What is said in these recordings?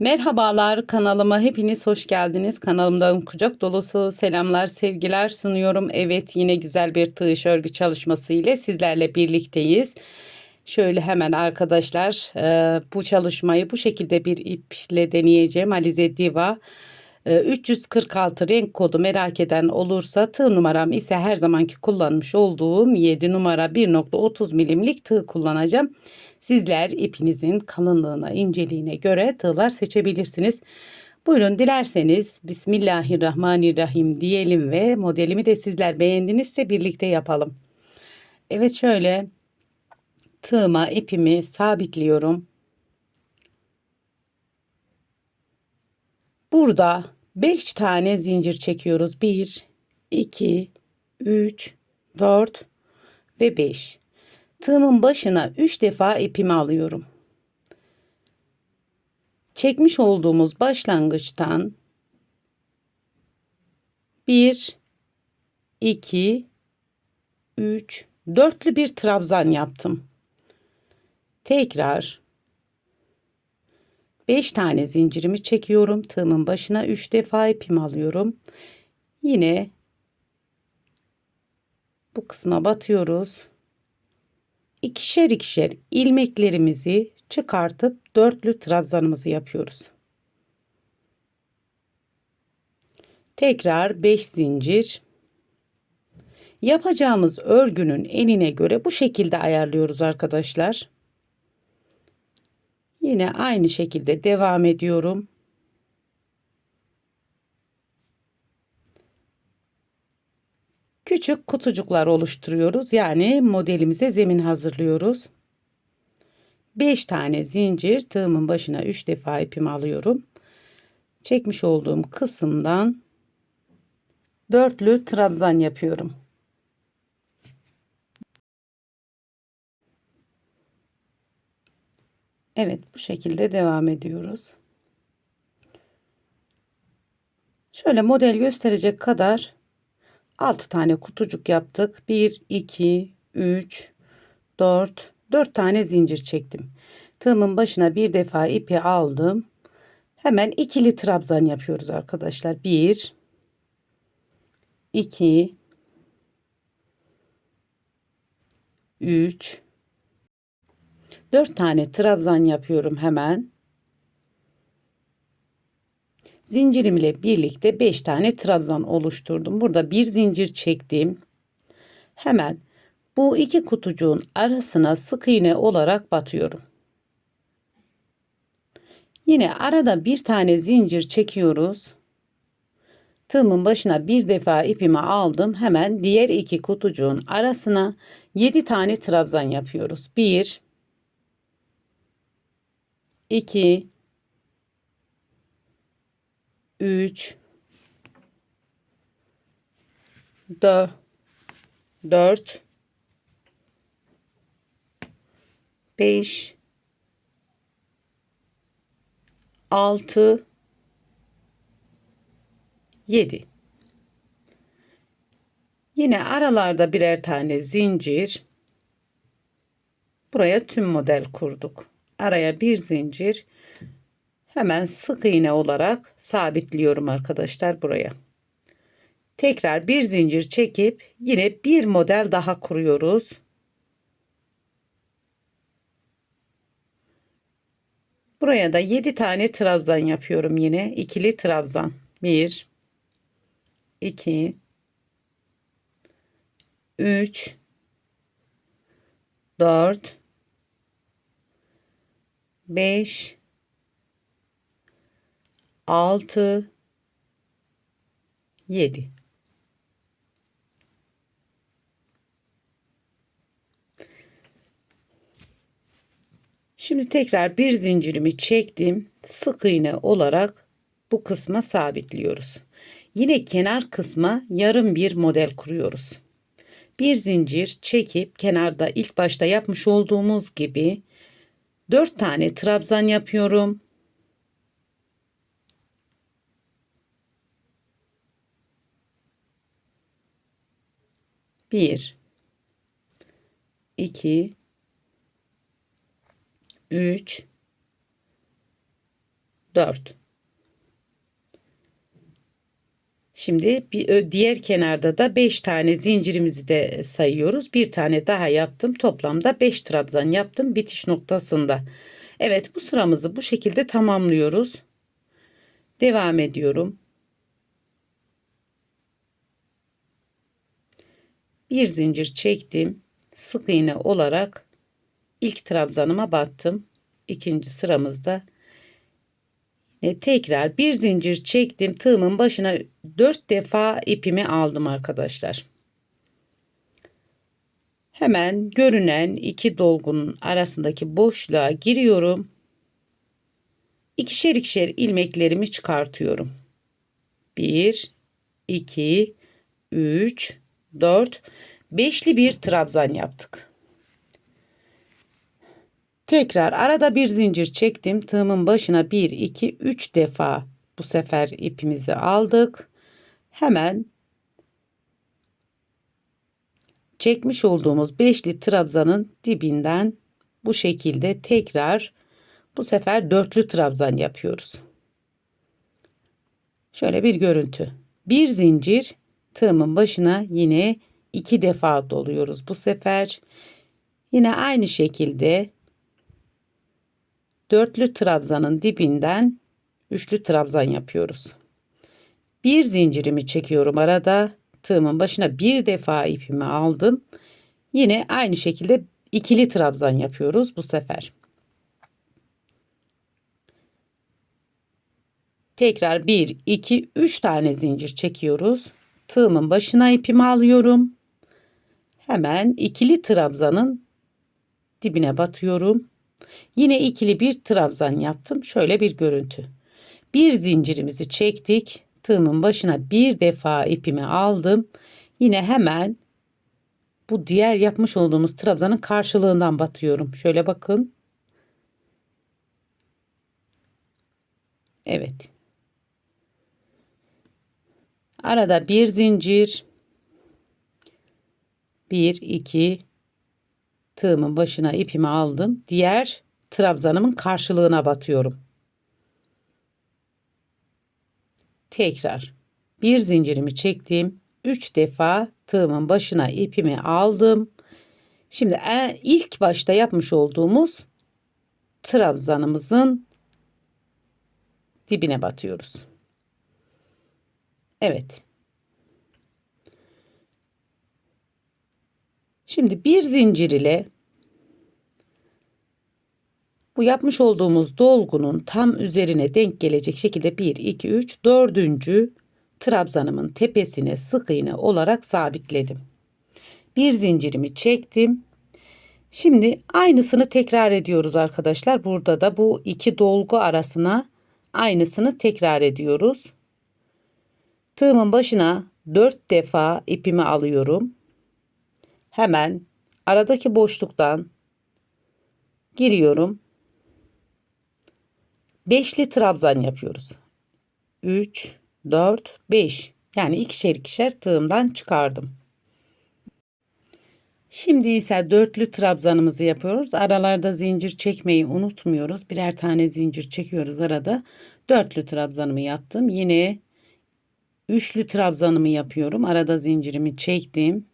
Merhabalar, kanalıma hepiniz hoş geldiniz. Kanalımdan kucak dolusu selamlar, sevgiler sunuyorum. Evet, yine güzel bir tığ örgü çalışması ile sizlerle birlikteyiz. Şöyle hemen arkadaşlar, bu çalışmayı bu şekilde bir iple deneyeceğim. Alize Diva 346 renk kodu merak eden olursa, tığ numaram ise her zamanki kullanmış olduğum 7 numara 1.30 milimlik tığ kullanacağım. Sizler ipinizin kalınlığına, inceliğine göre tığlar seçebilirsiniz. Buyurun, dilerseniz Bismillahirrahmanirrahim diyelim ve modelimi de sizler beğendinizse birlikte yapalım. Evet, şöyle tığıma ipimi sabitliyorum. Burada 5 tane zincir çekiyoruz. 1, 2, 3, 4 ve 5. Tığımın başına 3 defa ipimi alıyorum. Çekmiş olduğumuz başlangıçtan 1, 2, 3, dörtlü bir trabzan yaptım. Tekrar 5 tane zincirimi çekiyorum. Tığımın başına 3 defa ipimi alıyorum. Yine bu kısma batıyoruz. İkişer ikişer ilmeklerimizi çıkartıp dörtlü trabzanımızı yapıyoruz. Tekrar 5 zincir. Yapacağımız örgünün enine göre bu şekilde ayarlıyoruz arkadaşlar. Yine aynı şekilde devam ediyorum. Küçük kutucuklar oluşturuyoruz. Yani modelimize zemin hazırlıyoruz. 5 tane zincir, tığımın başına 3 defa ipimi alıyorum. Çekmiş olduğum kısımdan dörtlü trabzan yapıyorum. Evet, bu şekilde devam ediyoruz. Şöyle model gösterecek kadar 6 tane kutucuk yaptık. 1, 2, 3, 4 tane zincir çektim. Tığımın başına bir defa ipi aldım. Hemen ikili trabzan yapıyoruz arkadaşlar. 1, 2, 3, 4 tane trabzan yapıyorum hemen. Zincirimle birlikte 5 tane trabzan oluşturdum. Burada bir zincir çektim. Hemen bu iki kutucuğun arasına sık iğne olarak batıyorum. Yine arada bir tane zincir çekiyoruz. Tığımın başına bir defa ipimi aldım. Hemen diğer iki kutucuğun arasına 7 tane trabzan yapıyoruz. 1, 2, 3, 4, 5, 6, 7. Yine aralarda birer tane zincir. Buraya tüm model kurduk. Araya bir zincir. Hemen sık iğne olarak sabitliyorum arkadaşlar buraya. Tekrar bir zincir çekip yine bir model daha kuruyoruz. Buraya da 7 tane trabzan yapıyorum yine. İkili trabzan. 1, 2, 3, 4, 5, 6, 7. Şimdi tekrar bir zincirimi çektim. Sık iğne olarak bu kısma sabitliyoruz. Yine kenar kısma yarım bir model kuruyoruz. Bir zincir çekip kenarda ilk başta yapmış olduğumuz gibi 4 tane trabzan yapıyorum. Bir, 2, 3, 4. Şimdi diğer kenarda da 5 tane zincirimizi de sayıyoruz. Bir tane daha yaptım. Toplamda 5 trabzan yaptım bitiş noktasında. Evet, bu sıramızı bu şekilde tamamlıyoruz. Devam ediyorum. Bir zincir çektim. Sık iğne olarak ilk trabzanıma battım. İkinci sıramızda tekrar bir zincir çektim. Tığımın başına 4 defa ipimi aldım arkadaşlar. Hemen görünen iki dolgunun arasındaki boşluğa giriyorum. İkişer ikişer ilmeklerimi çıkartıyorum. 1, 2, 3, 4, 5'li bir trabzan yaptık. Tekrar arada bir zincir çektim. Tığımın başına 1, 2, 3 defa bu sefer ipimizi aldık. Hemen çekmiş olduğumuz 5'li trabzanın dibinden bu şekilde tekrar bu sefer 4'lü trabzan yapıyoruz. Şöyle bir görüntü. Bir zincir, tığımın başına yine 2 defa doluyoruz bu sefer. Yine aynı şekilde 4'lü trabzanın dibinden 3'lü trabzan yapıyoruz. Bir zincirimi çekiyorum arada. Tığımın başına bir defa ipimi aldım. Yine aynı şekilde ikili trabzan yapıyoruz bu sefer. Tekrar 1, 2, 3 tane zincir çekiyoruz. Tığımın başına ipimi alıyorum. Hemen ikili trabzanın dibine batıyorum. Yine ikili bir trabzan yaptım. Şöyle bir görüntü. Bir zincirimizi çektik. Tığımın başına bir defa ipimi aldım. Yine hemen bu diğer yapmış olduğumuz trabzanın karşılığından batıyorum. Şöyle bakın. Evet. Arada bir zincir. 1, 2, tığımın başına ipimi aldım. Diğer trabzanımın karşılığına batıyorum. Tekrar bir zincirimi çektim. 3 defa tığımın başına ipimi aldım. Şimdi ilk başta yapmış olduğumuz trabzanımızın dibine batıyoruz. Evet. Şimdi bir zincir ile bu yapmış olduğumuz dolgunun tam üzerine denk gelecek şekilde 1, 2, 3, 4. trabzanımın tepesine sık iğne olarak sabitledim. Bir zincirimi çektim. Şimdi aynısını tekrar ediyoruz arkadaşlar. Burada da bu iki dolgu arasına aynısını tekrar ediyoruz. Tığımın başına 4 defa ipimi alıyorum. Hemen aradaki boşluktan giriyorum. 5'li trabzan yapıyoruz. 3, 4, 5. Yani ikişer ikişer tığımdan çıkardım. Şimdi ise 4'lü trabzanımızı yapıyoruz. Aralarda zincir çekmeyi unutmuyoruz. Birer tane zincir çekiyoruz arada. 4'lü trabzanımı yaptım. Yine 3'lü trabzanımı yapıyorum. Arada zincirimi çektim.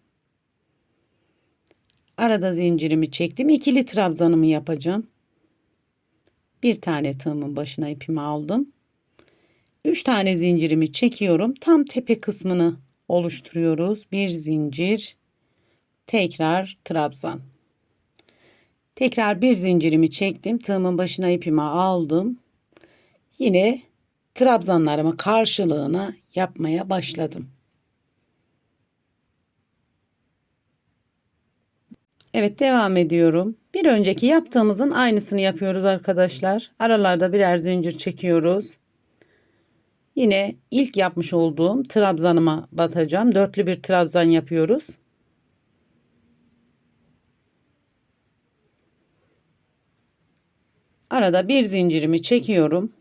Arada zincirimi çektim. İkili trabzanımı yapacağım. Bir tane tığımın başına ipimi aldım. 3 tane zincirimi çekiyorum. Tam tepe kısmını oluşturuyoruz. Bir zincir, tekrar trabzan. Tekrar bir zincirimi çektim. Tığımın başına ipimi aldım. Yine trabzanlarımı karşılığına yapmaya başladım. Evet, devam ediyorum. Bir önceki yaptığımızın aynısını yapıyoruz arkadaşlar. Aralarda birer zincir çekiyoruz. Yine ilk yapmış olduğum trabzanıma batacağım. 4'lü bir trabzan yapıyoruz. Arada bir zincirimi çekiyorum.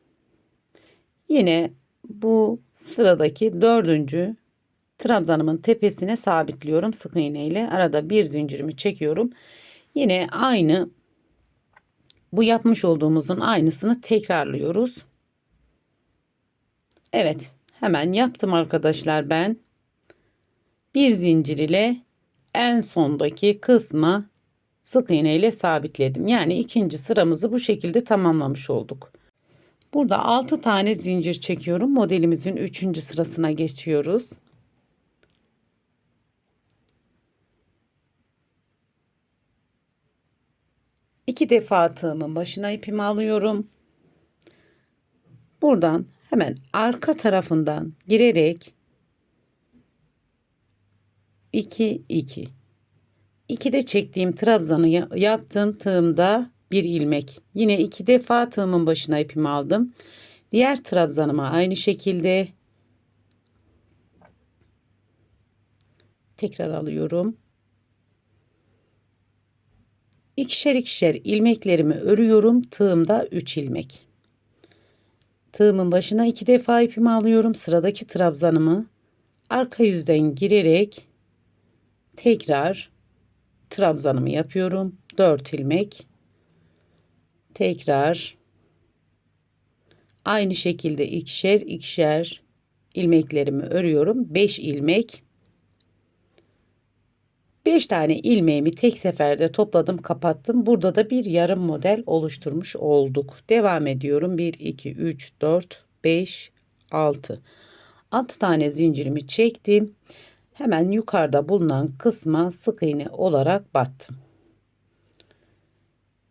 Yine bu sıradaki 4. trabzanımın tepesine sabitliyorum sık iğne ile. Arada bir zincirimi çekiyorum. Yine aynı bu yapmış olduğumuzun aynısını tekrarlıyoruz. Evet, hemen yaptım arkadaşlar ben. Bir zincir ile en sondaki kısmı sık iğne ile sabitledim. Yani ikinci sıramızı bu şekilde tamamlamış olduk. Burada 6 tane zincir çekiyorum. Modelimizin 3. sırasına geçiyoruz. İki defa tığımın başına ipimi alıyorum. Buradan hemen arka tarafından girerek 2 2 2'de çektiğim trabzanı yaptığım tığımda bir ilmek. Yine 2 defa tığımın başına ipimi aldım. Diğer trabzanıma aynı şekilde tekrar alıyorum. İkişer ikişer ilmeklerimi örüyorum. Tığımda 3 ilmek. Tığımın başına 2 defa ipimi alıyorum. Sıradaki trabzanımı arka yüzden girerek tekrar trabzanımı yapıyorum. 4 ilmek. Tekrar aynı şekilde ikişer ikişer ilmeklerimi örüyorum. 5 ilmek. 5 tane ilmeğimi tek seferde topladım, kapattım. Burada da bir yarım model oluşturmuş olduk. Devam ediyorum. 1 2 3 4 5 6. 6 tane zincirimi çektim. Hemen yukarıda bulunan kısma sık iğne olarak battım.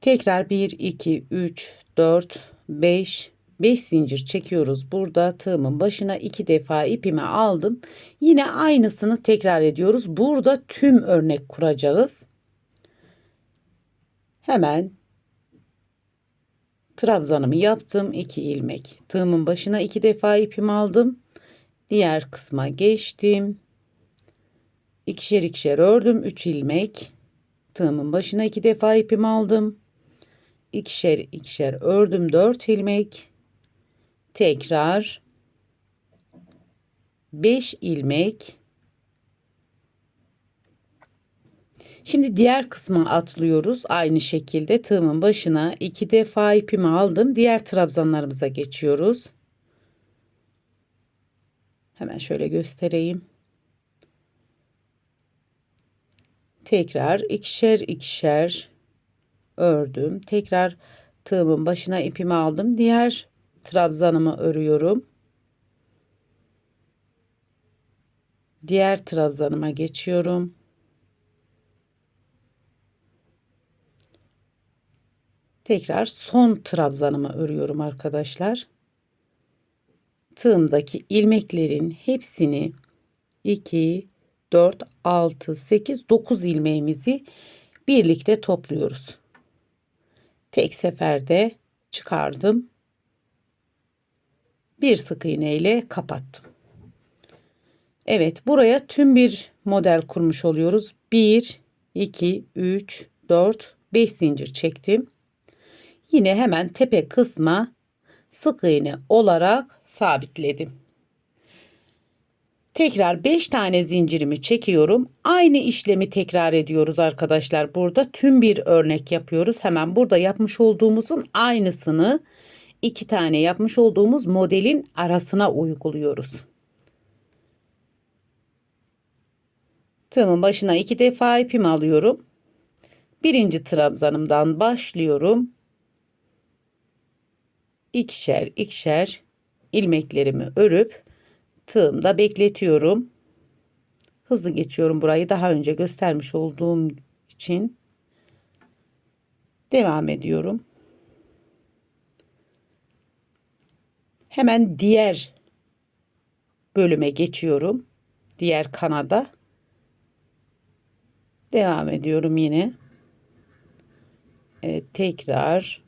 Tekrar 1 2 3 4 5 zincir çekiyoruz. Burada tığımın başına 2 defa ipimi aldım. Yine aynısını tekrar ediyoruz. Burada tüm örnek kuracağız. Hemen trabzanımı yaptım. 2 ilmek. Tığımın başına 2 defa ipimi aldım. Diğer kısma geçtim. İkişer ikişer ördüm. 3 ilmek. Tığımın başına 2 defa ipimi aldım. İkişer ikişer ördüm. 4 ilmek. Tekrar 5 ilmek. Şimdi diğer kısma atlıyoruz. Aynı şekilde tığımın başına 2 defa ipimi aldım. Diğer trabzanlarımıza geçiyoruz. Hemen şöyle göstereyim. Tekrar ikişer ikişer ördüm. Tekrar tığımın başına ipimi aldım. Diğer trabzanımı örüyorum. Diğer trabzanıma geçiyorum. Tekrar son trabzanımı örüyorum arkadaşlar. Tığımdaki ilmeklerin hepsini 2 4 6 8 9 ilmeğimizi birlikte topluyoruz. Tek seferde çıkardım. Bir sık iğne ile kapattım. Evet, buraya tüm bir model kurmuş oluyoruz. 1 2 3 4 5 zincir çektim. Yine hemen tepe kısma sık iğne olarak sabitledim. Tekrar 5 tane zincirimi çekiyorum. Aynı işlemi tekrar ediyoruz arkadaşlar. Burada tüm bir örnek yapıyoruz. Hemen burada yapmış olduğumuzun aynısını 2 tane yapmış olduğumuz modelin arasına uyguluyoruz. Tığımın başına 2 defa ipimi alıyorum. Birinci trabzanımdan başlıyorum. İkişer ikişer ilmeklerimi örüp tığımda bekletiyorum. Hızlı geçiyorum burayı, daha önce göstermiş olduğum için. Devam ediyorum. Hemen diğer bölüme geçiyorum. Diğer kanada. Devam ediyorum yine. Tekrar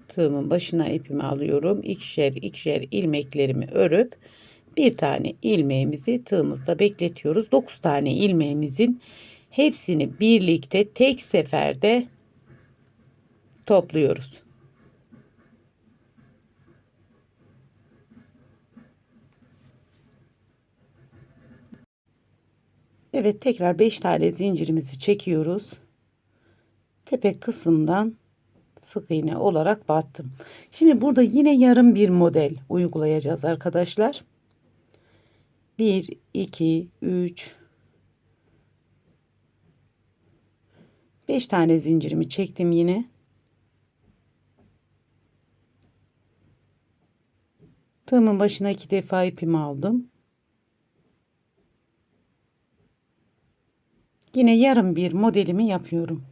tığımın başına ipimi alıyorum. İkişer ikişer ilmeklerimi örüp bir tane ilmeğimizi tığımızda bekletiyoruz. 9 tane ilmeğimizin hepsini birlikte tek seferde topluyoruz. Evet, tekrar 5 tane zincirimizi çekiyoruz. Tepe kısımdan sık iğne olarak battım. Şimdi burada yine yarım bir model uygulayacağız arkadaşlar. 1 2 3 5 tane zincirimi çektim yine. Tığımın başına 2 defa ipimi aldım. Yine yarım bir modelimi yapıyorum.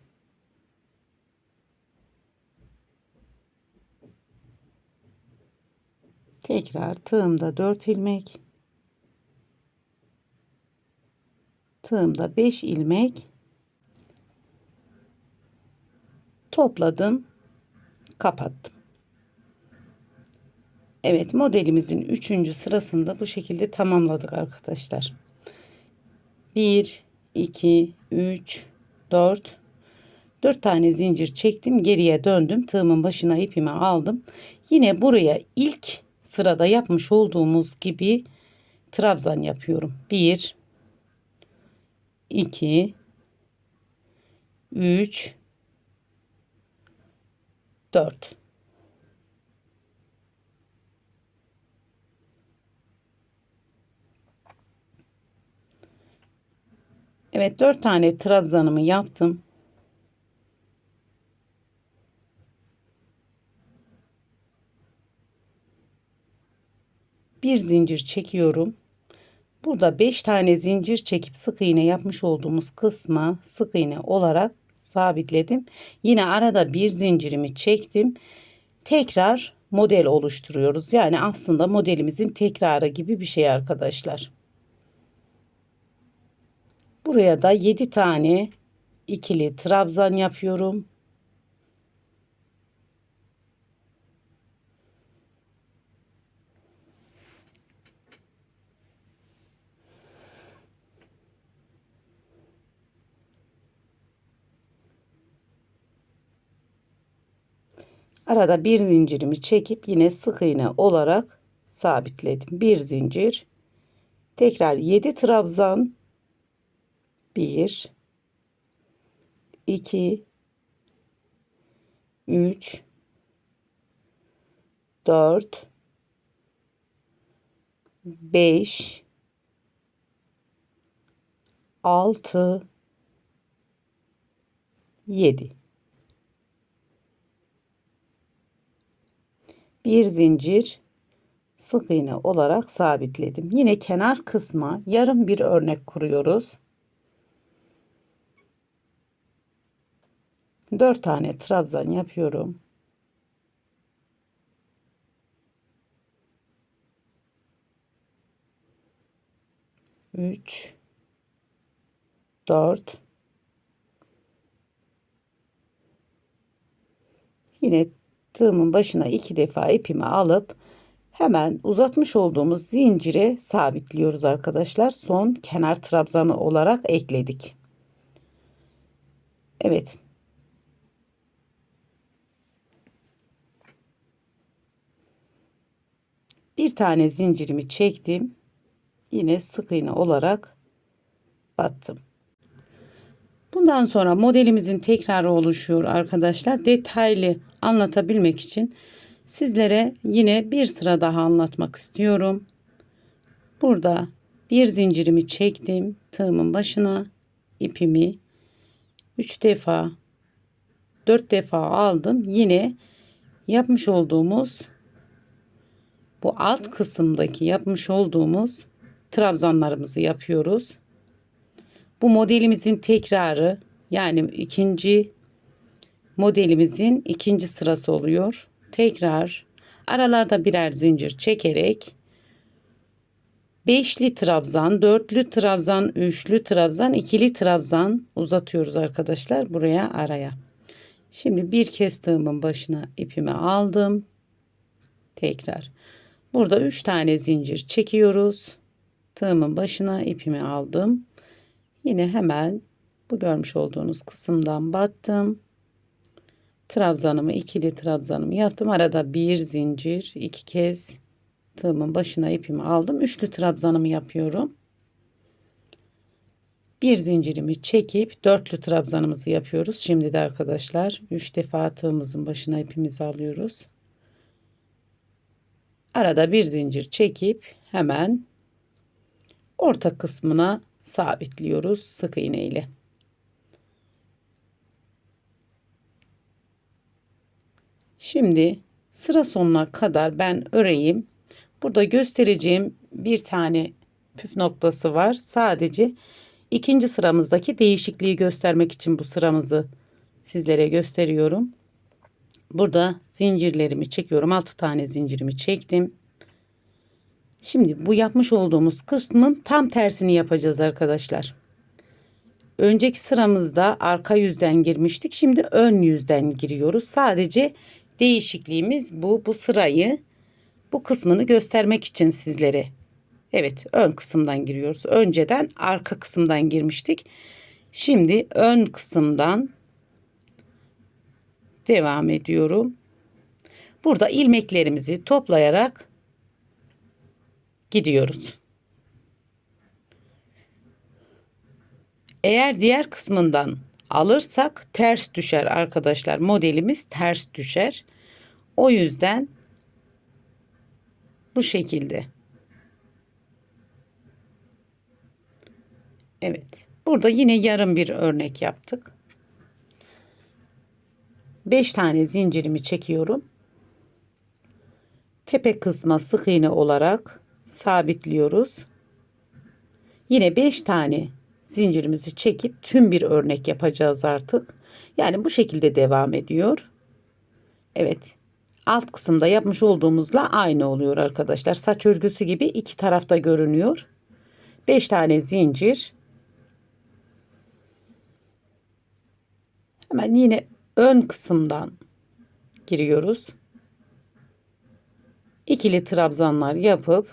Tekrar tığımda 4 ilmek, tığımda 5 ilmek topladım, kapattım. Evet, modelimizin 3. sırasında bu şekilde tamamladık arkadaşlar. 1 2 3 4 tane zincir çektim, geriye döndüm, tığımın başına ipimi aldım. Yine buraya ilk sırada yapmış olduğumuz gibi trabzan yapıyorum. 1 2 3 4. Evet, 4 tane trabzanımı yaptım. Bir zincir çekiyorum. Burada 5 tane zincir çekip sık iğne yapmış olduğumuz kısma sık iğne olarak sabitledim. Yine arada bir zincirimi çektim. Tekrar model oluşturuyoruz. Yani aslında modelimizin tekrarı gibi bir şey arkadaşlar. Buraya da 7 tane ikili trabzan yapıyorum. Arada bir zincirimi çekip yine sık iğne olarak sabitledim. Bir zincir. Tekrar 7 trabzan. 1 2 3 4 5 6 7. Bir zincir, sık iğne olarak sabitledim. Yine kenar kısma yarım bir örnek kuruyoruz. 4 tane trabzan yapıyorum. 3 4. Yine tığımın başına 2 defa ipimi alıp hemen uzatmış olduğumuz zincire sabitliyoruz arkadaşlar. Son kenar trabzanı olarak ekledik. Evet. Bir tane zincirimi çektim. Yine sık iğne olarak battım. Bundan sonra modelimizin tekrarı oluşuyor arkadaşlar. Detaylı anlatabilmek için sizlere yine bir sıra daha anlatmak istiyorum. Burada bir zincirimi çektim. Tığımın başına ipimi 3 defa 4 defa aldım. Yine yapmış olduğumuz bu alt kısımdaki yapmış olduğumuz trabzanlarımızı yapıyoruz. Bu modelimizin tekrarı, yani ikinci modelimizin ikinci sırası oluyor. Tekrar aralarda birer zincir çekerek beşli trabzan, dörtlü trabzan, üçlü trabzan, ikili trabzan uzatıyoruz arkadaşlar buraya, araya. Şimdi bir kez tığımın başına ipimi aldım. Tekrar burada 3 tane zincir çekiyoruz. Tığımın başına ipimi aldım. Yine hemen bu görmüş olduğunuz kısımdan battım. Trabzanımı, ikili trabzanımı yaptım. Arada bir zincir, 2 kez tığımın başına ipimi aldım. Üçlü trabzanımı yapıyorum. Bir zincirimi çekip dörtlü trabzanımızı yapıyoruz. Şimdi de arkadaşlar 3 defa tığımızın başına ipimizi alıyoruz. Arada bir zincir çekip hemen orta kısmına sabitliyoruz sık iğne ile. Şimdi sıra sonuna kadar ben öreyim. Burada göstereceğim bir tane püf noktası var. Sadece ikinci sıramızdaki değişikliği göstermek için bu sıramızı sizlere gösteriyorum. Burada zincirlerimi çekiyorum. 6 tane zincirimi çektim. Şimdi bu yapmış olduğumuz kısmın tam tersini yapacağız arkadaşlar. Önceki sıramızda arka yüzden girmiştik. Şimdi ön yüzden giriyoruz. Sadece değişikliğimiz bu. Bu sırayı, bu kısmını göstermek için sizlere. Evet, ön kısımdan giriyoruz. Önceden arka kısımdan girmiştik. Şimdi ön kısımdan devam ediyorum. Burada ilmeklerimizi toplayarak gidiyoruz. Eğer diğer kısmından alırsak ters düşer arkadaşlar. Modelimiz ters düşer. O yüzden bu şekilde. Evet. Burada yine yarım bir örnek yaptık. 5 tane zincirimi çekiyorum. Tepe kısma sık iğne olarak sabitliyoruz. Yine 5 tane zincirimizi çekip tüm bir örnek yapacağız artık. Yani bu şekilde devam ediyor. Evet. Alt kısımda yapmış olduğumuzla aynı oluyor arkadaşlar. Saç örgüsü gibi iki tarafta görünüyor. 5 tane zincir. Hemen yine ön kısımdan giriyoruz. İkili trabzanlar yapıp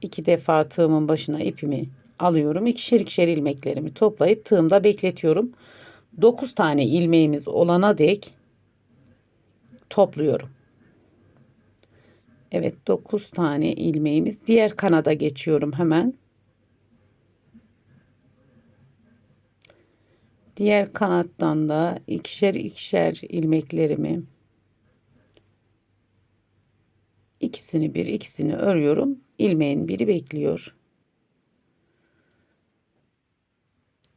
2 defa tığımın başına ipimi alıyorum. İkişer ikişer ilmeklerimi toplayıp tığımda bekletiyorum. 9 tane ilmeğimiz olana dek topluyorum. Evet, 9 tane ilmeğimiz. Diğer kanada geçiyorum hemen. Diğer kanattan da ikişer ikişer ilmeklerimi ikisini örüyorum. İlmeğin biri bekliyor.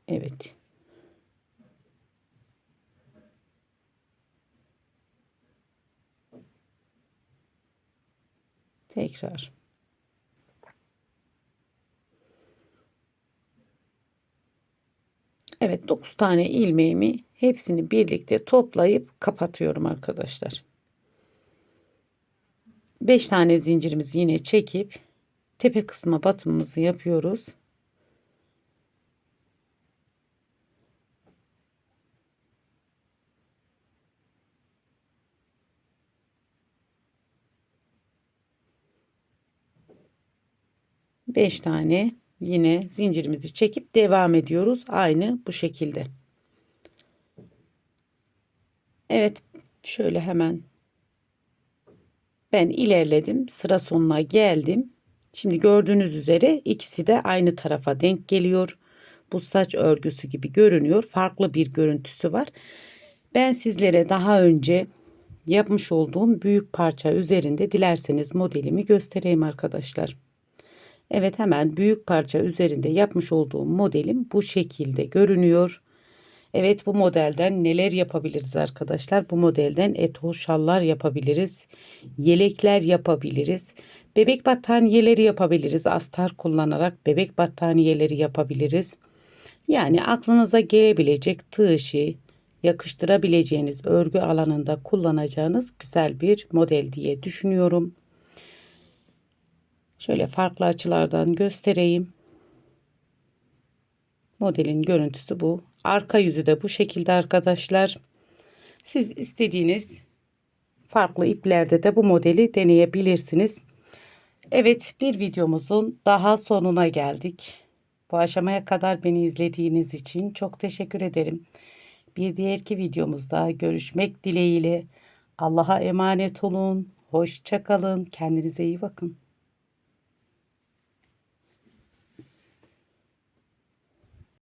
Evet. Tekrar. Evet, 9 tane ilmeğimi hepsini birlikte toplayıp kapatıyorum arkadaşlar. 5 tane zincirimizi yine çekip tepe kısma batımımızı yapıyoruz. Beş tane yine zincirimizi çekip devam ediyoruz. Aynı bu şekilde. Evet, şöyle hemen ben ilerledim. Sıra sonuna geldim. Şimdi gördüğünüz üzere ikisi de aynı tarafa denk geliyor. Bu saç örgüsü gibi görünüyor. Farklı bir görüntüsü var. Ben sizlere daha önce yapmış olduğum büyük parça üzerinde dilerseniz modelimi göstereyim arkadaşlar. Evet, hemen büyük parça üzerinde yapmış olduğum modelim bu şekilde görünüyor. Evet, bu modelden neler yapabiliriz arkadaşlar? Bu modelden etol şallar yapabiliriz. Yelekler yapabiliriz. Bebek battaniyeleri yapabiliriz. Astar kullanarak bebek battaniyeleri yapabiliriz. Yani aklınıza gelebilecek tığ işi yakıştırabileceğiniz örgü alanında kullanacağınız güzel bir model diye düşünüyorum. Şöyle farklı açılardan göstereyim. Modelin görüntüsü bu. Arka yüzü de bu şekilde arkadaşlar. Siz istediğiniz farklı iplerde de bu modeli deneyebilirsiniz. Evet, bir videomuzun daha sonuna geldik. Bu aşamaya kadar beni izlediğiniz için çok teşekkür ederim. Bir diğerki videomuzda görüşmek dileğiyle. Allah'a emanet olun. Hoşça kalın. Kendinize iyi bakın.